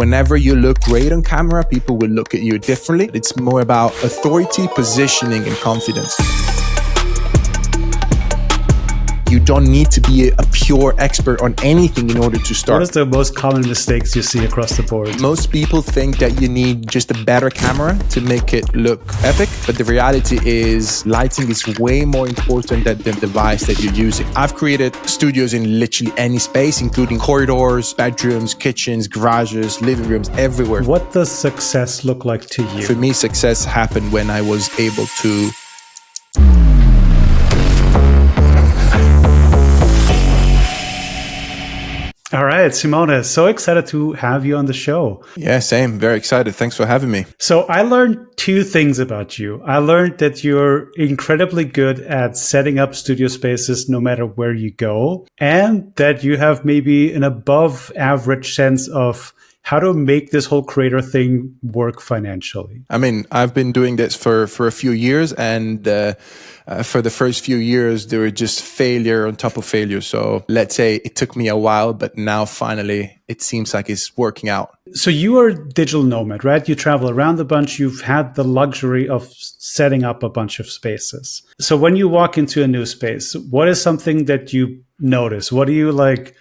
Whenever you look great on camera, people will look at you differently. It's more about authority, positioning, and confidence. You don't need to be a pure expert on anything in order to start. What is the most common mistakes you see across the board? Most people think that you need just a better camera to make it look epic, but the reality is lighting is way more important than the device that you're using. I've created studios in literally any space, including corridors, bedrooms, kitchens, garages, living rooms, everywhere. What does success look like to you? For me, success happened when I was able to All right, Simone, so excited to have you on the show. Yeah, same. Very excited. Thanks for having me. So I learned two things about you. I learned that you're incredibly good at setting up studio spaces no matter where you go, and that you have maybe an above average sense of how to make this whole creator thing work financially. I mean, I've been doing this for a few years, and for the first few years, there were just failure on top of failure. So let's say it took me a while, but now finally it seems like it's working out. So you are a digital nomad, right? You travel around a bunch. You've had the luxury of setting up a bunch of spaces. So when you walk into a new space, what is something that you notice? What do you like?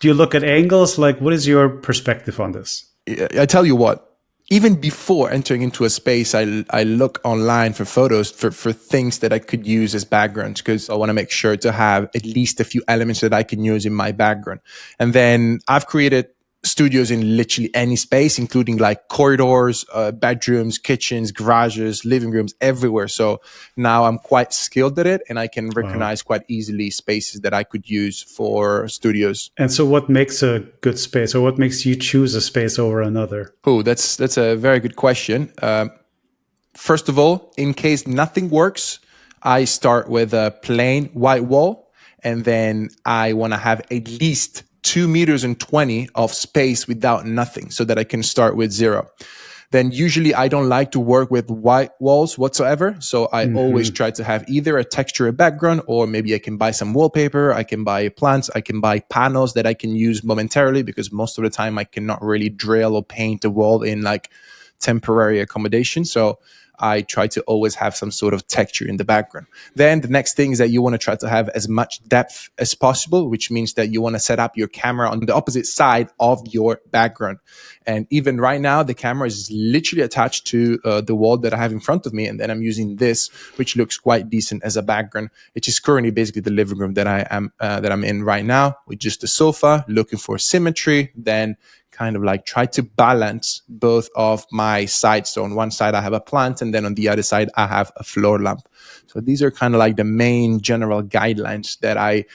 Do you look at angles? Like, what is your perspective on this? I tell you what, even before entering into a space, I look online for photos for things that I could use as backgrounds, because I want to make sure to have at least a few elements that I can use in my background. And then I've created studios in literally any space, including like corridors, bedrooms, kitchens, garages, living rooms, everywhere. So now I'm quite skilled at it, and I can recognize quite easily spaces that I could use for studios. And so what makes a good space, or what makes you choose a space over another? Oh, that's a very good question. First of all, in case nothing works, I start with a plain white wall, and then I want to have at least 2 meters and 20 of space without nothing, so that I can start with zero. Then usually I don't like to work with white walls whatsoever. So I always try to have either a texture background, or maybe I can buy some wallpaper, I can buy plants, I can buy panels that I can use momentarily, because most of the time I cannot really drill or paint a wall in like temporary accommodation. So I try to always have some sort of texture in the background. Then the next thing is that you want to try to have as much depth as possible, which means that you want to set up your camera on the opposite side of your background. And even right now, the camera is literally attached to the wall that I have in front of me. And then I'm using this, which looks quite decent as a background. It is currently basically the living room that I'm in right now, with just a sofa, looking for symmetry, then kind of like try to balance both of my sides. So on one side I have a plant, and then on the other side I have a floor lamp. So these are kind of like the main general guidelines that I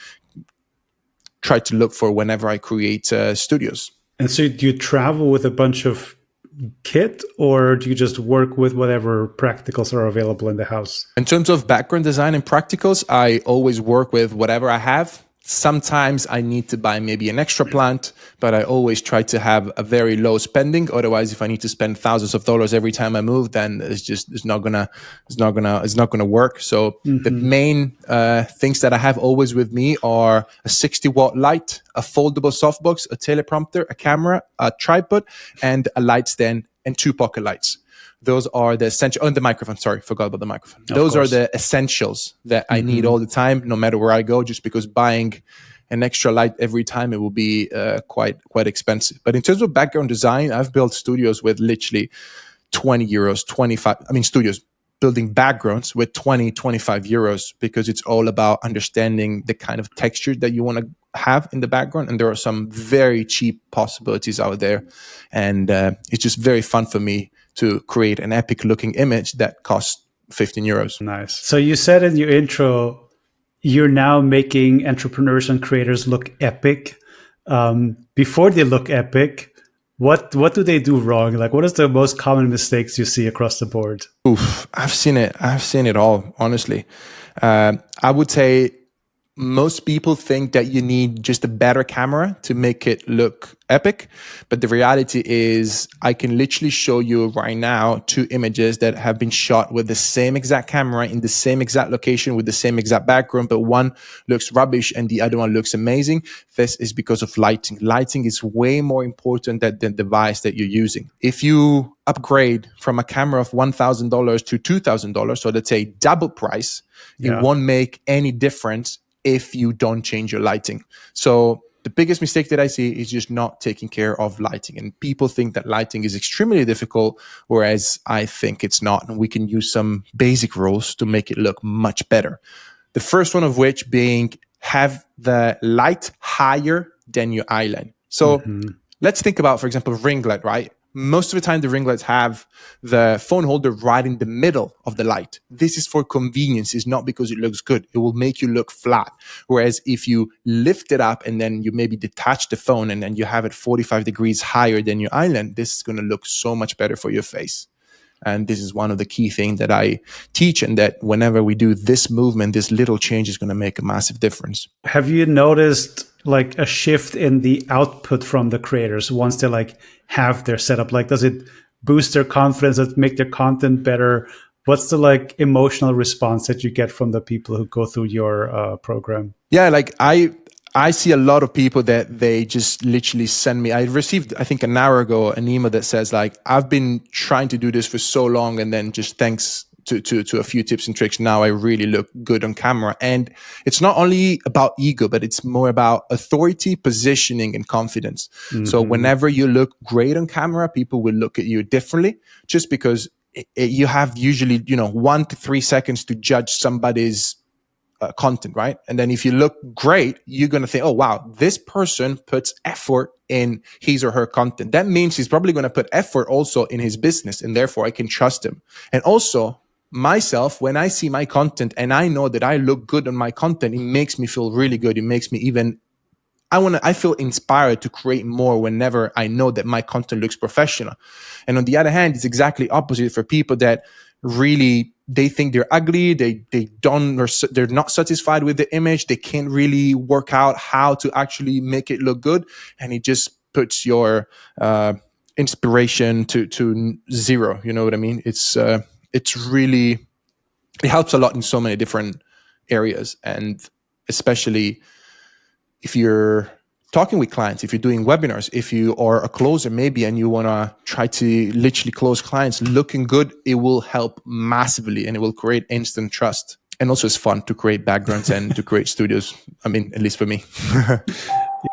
try to look for whenever I create studios. And so do you travel with a bunch of kit, or do you just work with whatever practicals are available in the house? In terms of background design and practicals, I always work with whatever I have. Sometimes I need to buy maybe an extra plant, but I always try to have a very low spending. Otherwise, if I need to spend thousands of dollars every time I move, then it's not gonna work. So the main things that I have always with me are a 60-watt light, a foldable softbox, a teleprompter, a camera, a tripod, and a light stand, and 2 pocket lights. Those are the essential. Oh, and the microphone. Sorry, forgot about the microphone. Those are the essentials that I need all the time, no matter where I go. Just because buying an extra light every time, it will be quite expensive. But in terms of background design, I've built studios with literally 20 euros, 25. I mean, studios building backgrounds with 20, 25 euros, because it's all about understanding the kind of texture that you want to have in the background. And there are some very cheap possibilities out there, and it's just very fun for me to create an epic looking image that costs 15 euros. Nice. So you said in your intro, you're now making entrepreneurs and creators look epic. Before they look epic, what do they do wrong? Like, what is the most common mistakes you see across the board? Oof, I've seen it all, honestly. I would say most people think that you need just a better camera to make it look epic. But the reality is I can literally show you right now 2 images that have been shot with the same exact camera in the same exact location with the same exact background, but one looks rubbish and the other one looks amazing. This is because of lighting. Lighting is way more important than the device that you're using. If you upgrade from a camera of $1,000 to $2,000, so let's say double price, it won't make any difference if you don't change your lighting. So the biggest mistake that I see is just not taking care of lighting. And people think that lighting is extremely difficult, whereas I think it's not. And we can use some basic rules to make it look much better. The first one of which being have the light higher than your island. So let's think about, for example, ring light, right? Most of the time, the ring lights have the phone holder right in the middle of the light. This is for convenience. It's not because it looks good. It will make you look flat. Whereas if you lift it up and then you maybe detach the phone and then you have it 45 degrees higher than your island, this is going to look so much better for your face. And this is one of the key things that I teach, and that whenever we do this movement, this little change is going to make a massive difference. Have you noticed like a shift in the output from the creators once they like have their setup? Like, does it boost their confidence? Does it make their content better? What's the like emotional response that you get from the people who go through your program? Yeah, like I see a lot of people that they just literally send me. I received, I think an hour ago, an email that says like, I've been trying to do this for so long, and then just thanks to a few tips and tricks, now I really look good on camera. And it's not only about ego, but it's more about authority, positioning, and confidence. So whenever you look great on camera, people will look at you differently, just because you have usually, 1 to 3 seconds to judge somebody's content, right? And then if you look great, you're going to think, oh, wow, this person puts effort in his or her content. That means he's probably going to put effort also in his business, and therefore I can trust him. And also myself, when I see my content and I know that I look good on my content, it makes me feel really good. It makes me even I feel inspired to create more whenever I know that my content looks professional. And on the other hand, it's exactly opposite for people that really, they think they're ugly. They're not satisfied with the image. They can't really work out how to actually make it look good. And it just puts your inspiration to zero. You know what I mean? It's really, it helps a lot in so many different areas. And especially if you're talking with clients, if you're doing webinars, if you are a closer maybe and you want to try to literally close clients, looking good, it will help massively and it will create instant trust. And also it's fun to create backgrounds and to create studios. I mean, at least for me.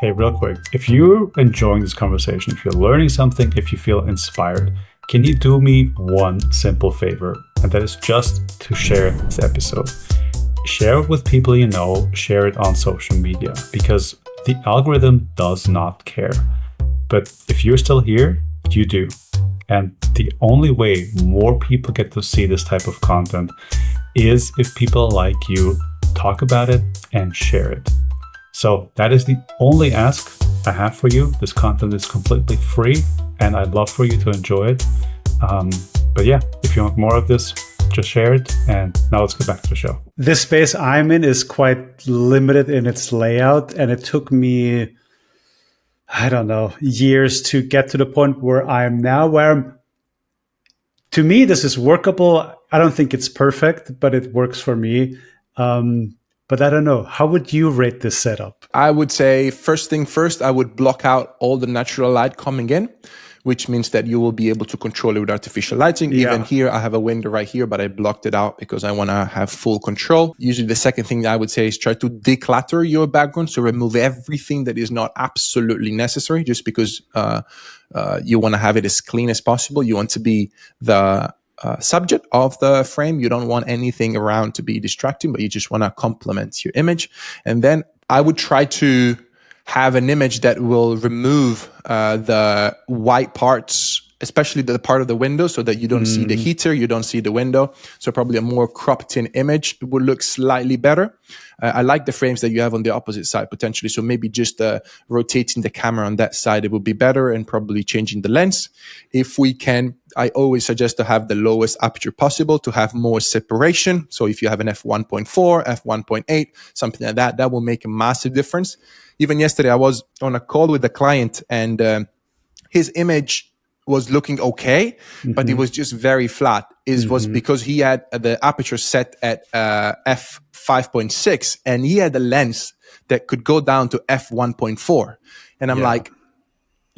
Hey, real quick, if you're enjoying this conversation, if you're learning something, if you feel inspired, can you do me one simple favor? And that is just to share this episode. Share it with people you know, share it on social media, because the algorithm does not care. But if you're still here, you do. And the only way more people get to see this type of content is if people like you talk about it and share it. So that is the only ask I have for you. This content is completely free and I'd love for you to enjoy it. But yeah, if you want more of this, just share it. And now let's get back to the show. This space I'm in is quite limited in its layout. And it took me, I don't know, years to get to the point where I am now, where to me, this is workable. I don't think it's perfect, but it works for me. But I don't know. How would you rate this setup? I would say first thing first, I would block out all the natural light coming in, which means that you will be able to control it with artificial lighting. Yeah. Even here, I have a window right here, but I blocked it out because I want to have full control. Usually the second thing that I would say is try to declutter your background. So remove everything that is not absolutely necessary, just because you want to have it as clean as possible. You want to be the subject of the frame. You don't want anything around to be distracting, but you just want to complement your image. And then I would try to have an image that will remove the white parts especially the part of the window, so that you don't see the heater, you don't see the window. So probably a more cropped in image would look slightly better. I like the frames that you have on the opposite side potentially. So maybe just rotating the camera on that side, it would be better, and probably changing the lens. If we can, I always suggest to have the lowest aperture possible to have more separation. So if you have an f1.4, f1.8, something like that, that will make a massive difference. Even yesterday, I was on a call with a client, and his image was looking okay, but it was just very flat. It was because he had the aperture set at f5.6, and he had a lens that could go down to f1.4. And I'm like,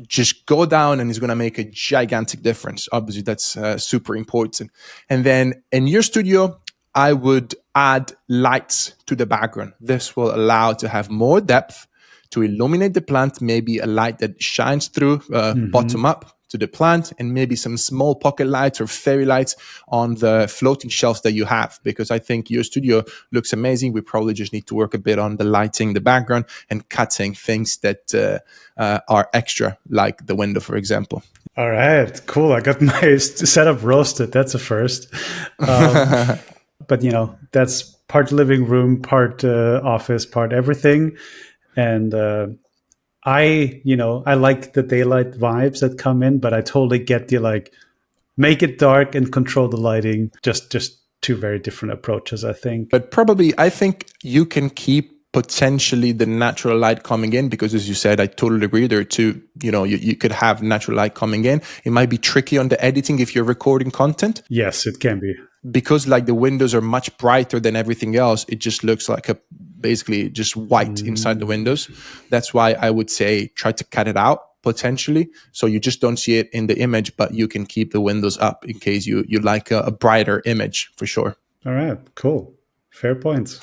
just go down and it's going to make a gigantic difference. Obviously, that's super important. And then in your studio, I would add lights to the background. This will allow to have more depth, to illuminate the plant, maybe a light that shines through bottom up to the plant, and maybe some small pocket lights or fairy lights on the floating shelves that you have, because I think your studio looks amazing. We probably just need to work a bit on the lighting, the background, and cutting things that are extra, like the window, for example. All right, cool. I got my setup roasted. That's a first. But, you know, that's part living room, part office, part everything. And I like the daylight vibes that come in, but I totally get the like, make it dark and control the lighting. Just two very different approaches, I think. But probably, I think you can keep potentially the natural light coming in, because as you said, I totally agree. There are two, you could have natural light coming in. It might be tricky on the editing if you're recording content. Yes, it can be. Because like the windows are much brighter than everything else, it just looks like basically just white inside the windows. That's why I would say try to cut it out potentially, so you just don't see it in the image, but you can keep the windows up in case you like a brighter image, for sure. All right, cool. Fair points.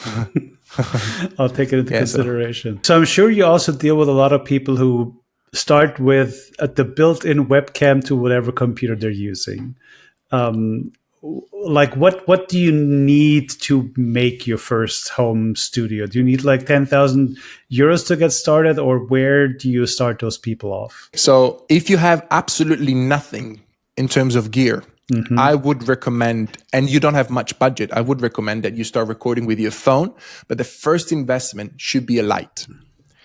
I'll take it into consideration. So I'm sure you also deal with a lot of people who start with the built-in webcam to whatever computer they're using. Like what do you need to make your first home studio? Do you need like 10,000 euros to get started, or where do you start those people off? So if you have absolutely nothing in terms of gear, I would recommend, and you don't have much budget, I would recommend that you start recording with your phone, but the first investment should be a light.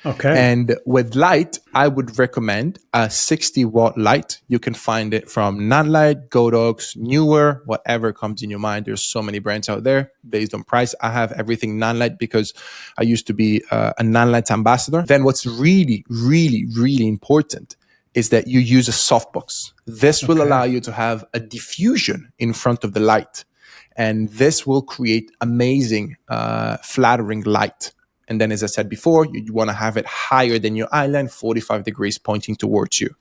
Okay. And with light, I would recommend a 60-watt light. You can find it from Nanlite, Godox, Newer, whatever comes in your mind. There's so many brands out there based on price. I have everything Nanlite because I used to be a Nanlite ambassador. Then what's really, really, really important is that you use a softbox. This will allow you to have a diffusion in front of the light. And this will create amazing, flattering light. And then, as I said before, you want to have it higher than your eye line, 45 degrees pointing towards you.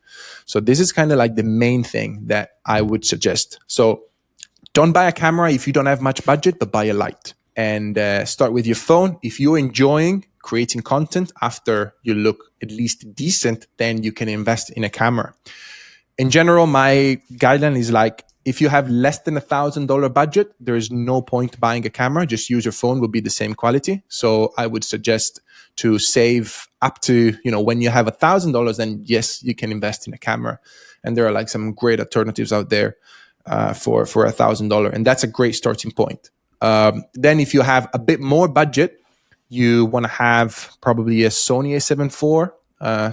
So this is kind of like the main thing that I would suggest. So don't buy a camera if you don't have much budget, but buy a light. And start with your phone. If you're enjoying creating content after you look at least decent, then you can invest in a camera. In general, my guideline is like, if you have less than $1,000 budget, there is no point buying a camera. Just use your phone, will be the same quality. So I would suggest to save up to, when you have $1,000, then yes, you can invest in a camera. And there are like some great alternatives out there for $1,000. And that's a great starting point. Then if you have a bit more budget, you want to have probably a Sony a7 IV,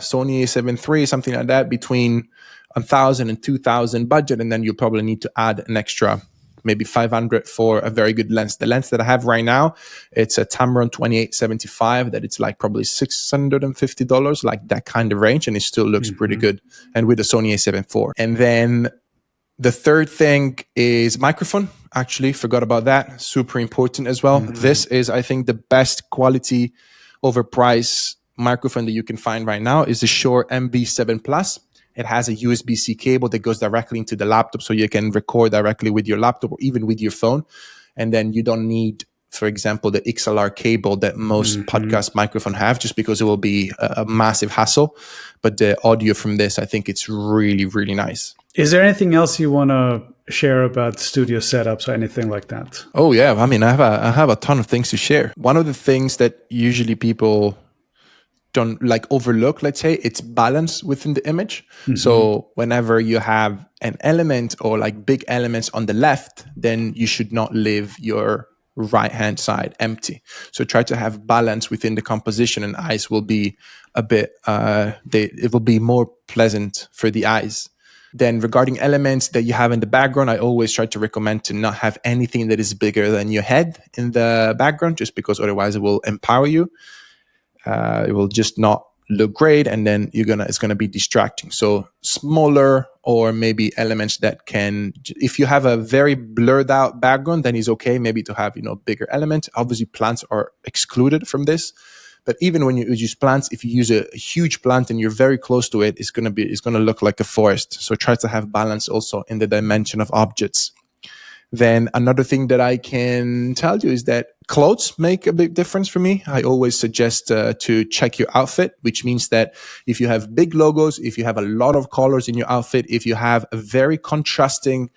Sony a7 III, something like that, between 1,000 and 2,000 budget, and then you probably need to add an extra maybe 500 for a very good lens. The lens that I have right now, it's a Tamron 2875 that it's like probably $650, like that kind of range, and it still looks pretty good. And with the Sony a7 IV. And then the third thing is microphone. Actually, forgot about that. Super important as well. This is, I think, the best quality over price microphone that you can find right now is the Shure MV7 Plus. It has a USB-C cable that goes directly into the laptop, so you can record directly with your laptop or even with your phone. And then you don't need, for example, the XLR cable that most podcast microphones have, just because it will be a massive hassle. But the audio from this, I think it's really, really nice. Is there anything else you want to share about studio setups or anything like that? Oh, yeah. I mean, I have a ton of things to share. One of the things that usually people don't like overlook, let's say, it's balance within the image. So whenever you have an element or like big elements on the left, then you should not leave your right hand side empty. So try to have balance within the composition, and eyes will be a bit it will be more pleasant for the eyes. Then regarding elements that you have in the background, I always try to recommend to not have anything that is bigger than your head in the background, just because otherwise it will empower you. It will just not look great, and then it's gonna be distracting. So smaller, or maybe elements that can, if you have a very blurred out background, then it's okay maybe to have bigger elements. Obviously plants are excluded from this, but even when you use plants, if you use a huge plant and you're very close to it, it's gonna look like a forest. So try to have balance also in the dimension of objects. Then another thing that I can tell you is that clothes make a big difference for me. I always suggest to check your outfit, which means that if you have big logos, if you have a lot of colors in your outfit, if you have a very contrasting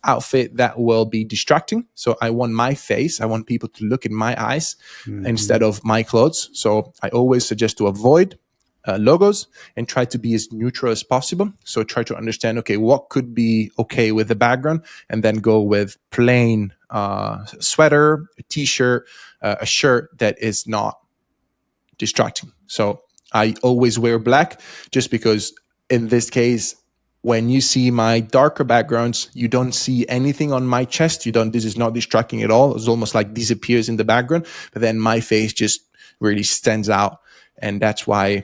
outfit, that will be distracting. So I want my face, I want people to look in my eyes instead of my clothes. So I always suggest to avoid logos and try to be as neutral as possible. So try to understand, okay, what could be okay with the background, and then go with plain sweater, a t-shirt, a shirt that is not distracting. So I always wear black, just because in this case, when you see my darker backgrounds, you don't see anything on my chest. This is not distracting at all. It's almost like disappears in the background, but then my face just really stands out. And that's why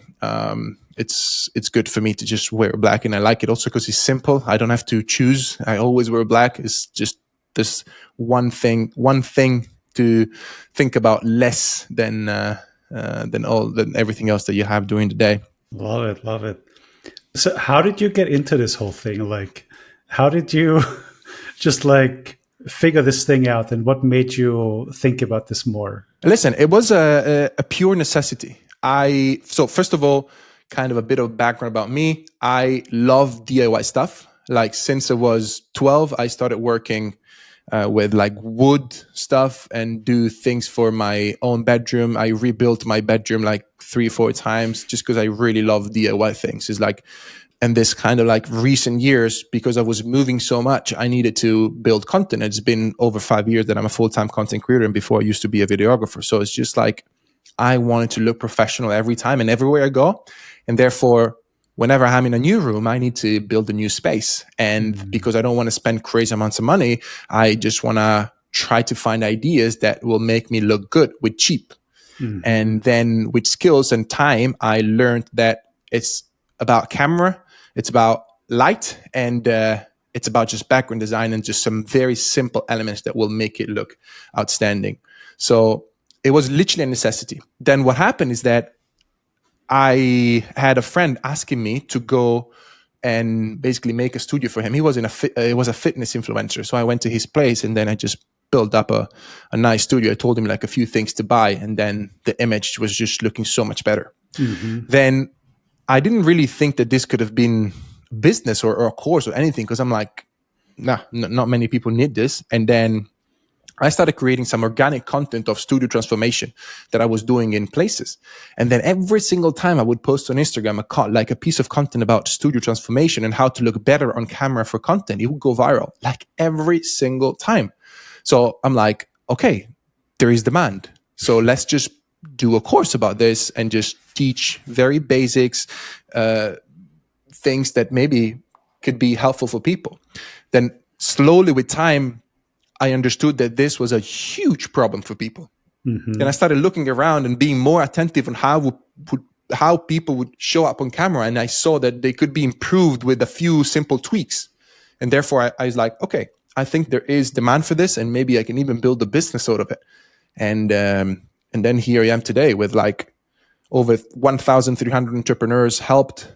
it's good for me to just wear black. And I like it also because it's simple. I don't have to choose. I always wear black. It's just this one thing to think about less than everything else that you have during the day. Love it, love it. So how did you get into this whole thing? Like, how did you just like figure this thing out, and what made you think about this more? Listen, it was a pure necessity. So first of all, kind of a bit of background about me. I love DIY stuff. Like since I was 12, I started working with like wood stuff and do things for my own bedroom. I rebuilt my bedroom like 3-4 times just because I really love DIY things. It's like, and this kind of like recent years, because I was moving so much, I needed to build content. It's been over 5 years that I'm a full-time content creator, and before I used to be a videographer. So it's just like, I wanted to look professional every time and everywhere I go. And therefore, whenever I'm in a new room, I need to build a new space. And because I don't want to spend crazy amounts of money, I just want to try to find ideas that will make me look good with cheap. And then with skills and time, I learned that it's about camera, it's about light, and it's about just background design and just some very simple elements that will make it look outstanding. So it was literally a necessity. Then what happened is that I had a friend asking me to go and basically make a studio for him. He was was a fitness influencer. So I went to his place, and then I just built up a nice studio. I told him like a few things to buy, and then the image was just looking so much better. Then I didn't really think that this could have been business or a course or anything, because I'm like, nah, not many people need this. And then I started creating some organic content of studio transformation that I was doing in places. And then every single time I would post on Instagram a piece of content about studio transformation and how to look better on camera for content, it would go viral like every single time. So I'm like, okay, there is demand. So let's just do a course about this and just teach very basics, things that maybe could be helpful for people. Then slowly with time, I understood that this was a huge problem for people. Then I started looking around and being more attentive on how people would show up on camera. And I saw that they could be improved with a few simple tweaks. And therefore I was like, okay, I think there is demand for this, and maybe I can even build a business out of it. And then here I am today with like over 1,300 entrepreneurs helped.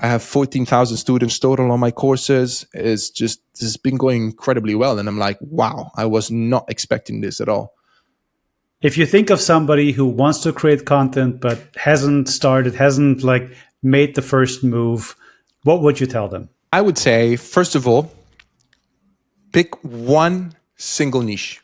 I have 14,000 students total on my courses. This has been going incredibly well. And I'm like, wow, I was not expecting this at all. If you think of somebody who wants to create content but hasn't like made the first move, what would you tell them? I would say, first of all, pick one single niche.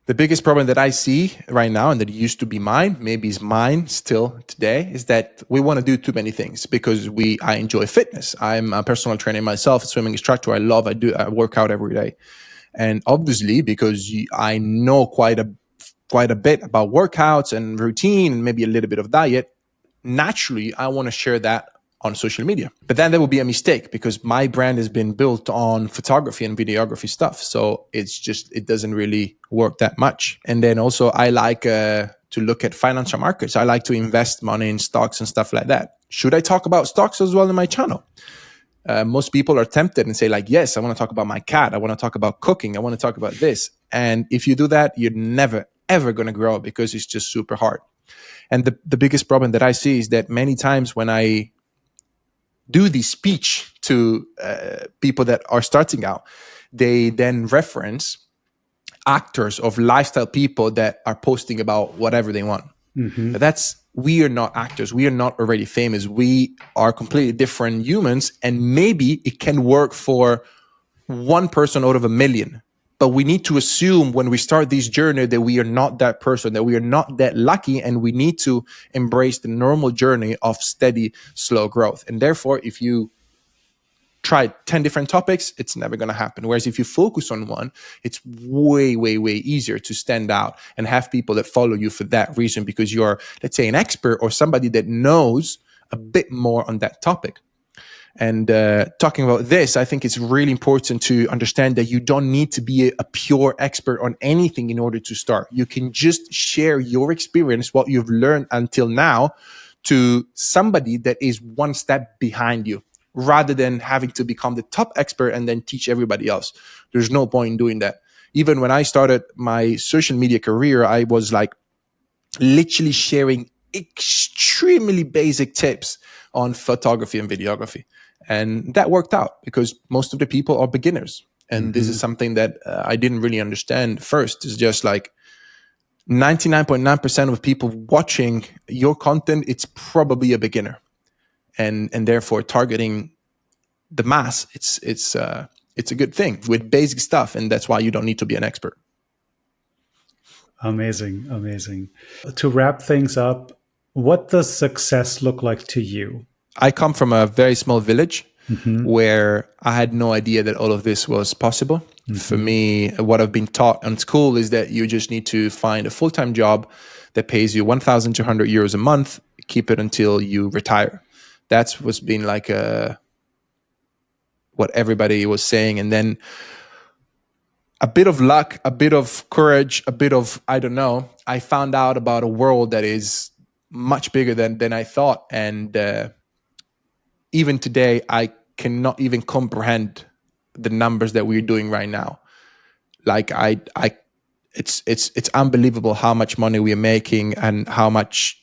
The biggest problem that I see right now, and that used to be mine, maybe is mine still today, is that we want to do too many things because I enjoy fitness. I'm a personal trainer myself, a swimming instructor. I work out every day. And obviously, because I know quite a bit about workouts and routine and maybe a little bit of diet, naturally, I want to share that on social media. But then there will be a mistake because my brand has been built on photography and videography stuff. So it doesn't really work that much. And then also I like to look at financial markets. I like to invest money in stocks and stuff like that. Should I talk about stocks as well in my channel? Most people are tempted and say like, yes, I want to talk about my cat. I want to talk about cooking. I want to talk about this. And if you do that, you're never, ever going to grow because it's just super hard. And the biggest problem that I see is that many times when I do the speech to people that are starting out, they then reference actors of lifestyle people that are posting about whatever they want. Mm-hmm. We are not actors. We are not already famous. We are completely different humans, and maybe it can work for one person out of a million. But we need to assume when we start this journey that we are not that person, that we are not that lucky, and we need to embrace the normal journey of steady, slow growth. And therefore, if you try 10 different topics, it's never going to happen. Whereas if you focus on one, it's way, way, way easier to stand out and have people that follow you for that reason, because you're, let's say, an expert or somebody that knows a bit more on that topic. And talking about this, I think it's really important to understand that you don't need to be a pure expert on anything in order to start. You can just share your experience, what you've learned until now, to somebody that is one step behind you, rather than having to become the top expert and then teach everybody else. There's no point in doing that. Even when I started my social media career, I was like literally sharing extremely basic tips on photography and videography. And that worked out because most of the people are beginners. And this is something that I didn't really understand first. It's just like 99.9% of people watching your content, it's probably a beginner. And therefore targeting the mass, it's a good thing with basic stuff. And that's why you don't need to be an expert. Amazing, amazing. To wrap things up, what does success look like to you? I come from a very small village where I had no idea that all of this was possible. For me, what I've been taught in school is that you just need to find a full-time job that pays you 1,200 euros a month, keep it until you retire. That's what's been like what everybody was saying. And then a bit of luck, a bit of courage, a bit of, I don't know, I found out about a world that is much bigger than I thought. And even today, I cannot even comprehend the numbers that we're doing right now. Like it's unbelievable how much money we are making and how much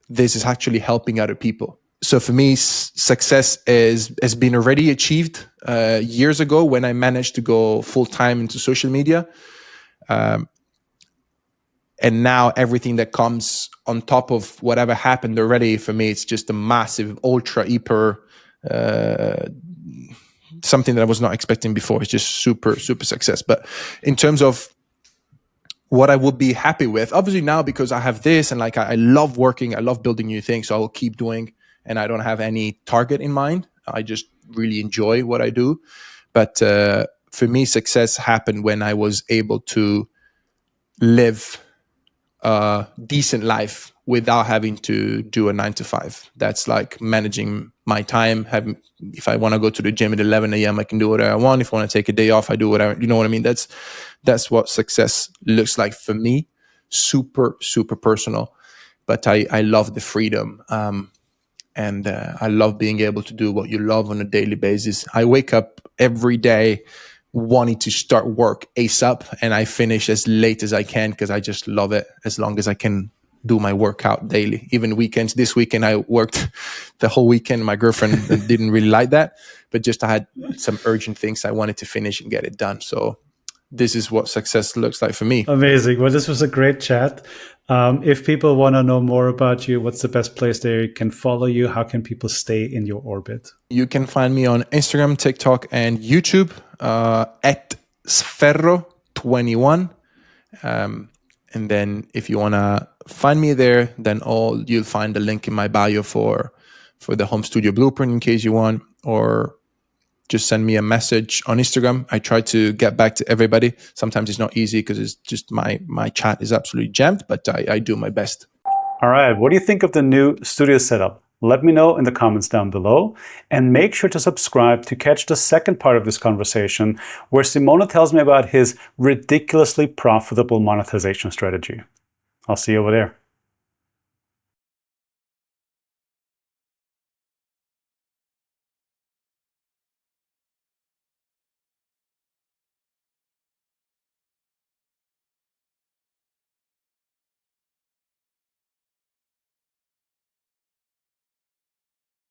this is actually helping other people. So for me, success has been already achieved years ago when I managed to go full time into social media. And now everything that comes on top of whatever happened already, for me, it's just a massive, ultra, hyper, something that I was not expecting before. It's just super, super success. But in terms of what I would be happy with, obviously now, because I have this and like I love working, I love building new things, so I will keep doing, and I don't have any target in mind. I just really enjoy what I do. But for me, success happened when I was able to live a decent life without having to do a 9 to 5. That's like managing my time. If I want to go to the gym at 11 a.m., I can do whatever I want. If I want to take a day off, I do whatever. You know what I mean? That's what success looks like for me. Super, super personal. But I love the freedom. And I love being able to do what you love on a daily basis. I wake up every day wanting to start work ASAP, and I finish as late as I can because I just love it, as long as I can do my workout daily. Even weekends. This weekend I worked the whole weekend. My girlfriend didn't really like that, but just I had some urgent things I wanted to finish and get it done. So this is what success looks like for me. Amazing. Well, this was a great chat. If people want to know more about you, what's the best place they can follow you? How can people stay in your orbit? You can find me on Instagram, TikTok, and YouTube at Sferro21. And then if you want to find me there, then you'll find the link in my bio for the home studio blueprint in case you want, or just send me a message on Instagram. I try to get back to everybody. Sometimes it's not easy because it's just my chat is absolutely jammed, but I do my best. All right, what do you think of the new studio setup? Let me know in the comments down below, and make sure to subscribe to catch the second part of this conversation where Simone tells me about his ridiculously profitable monetization strategy. I'll see you over there.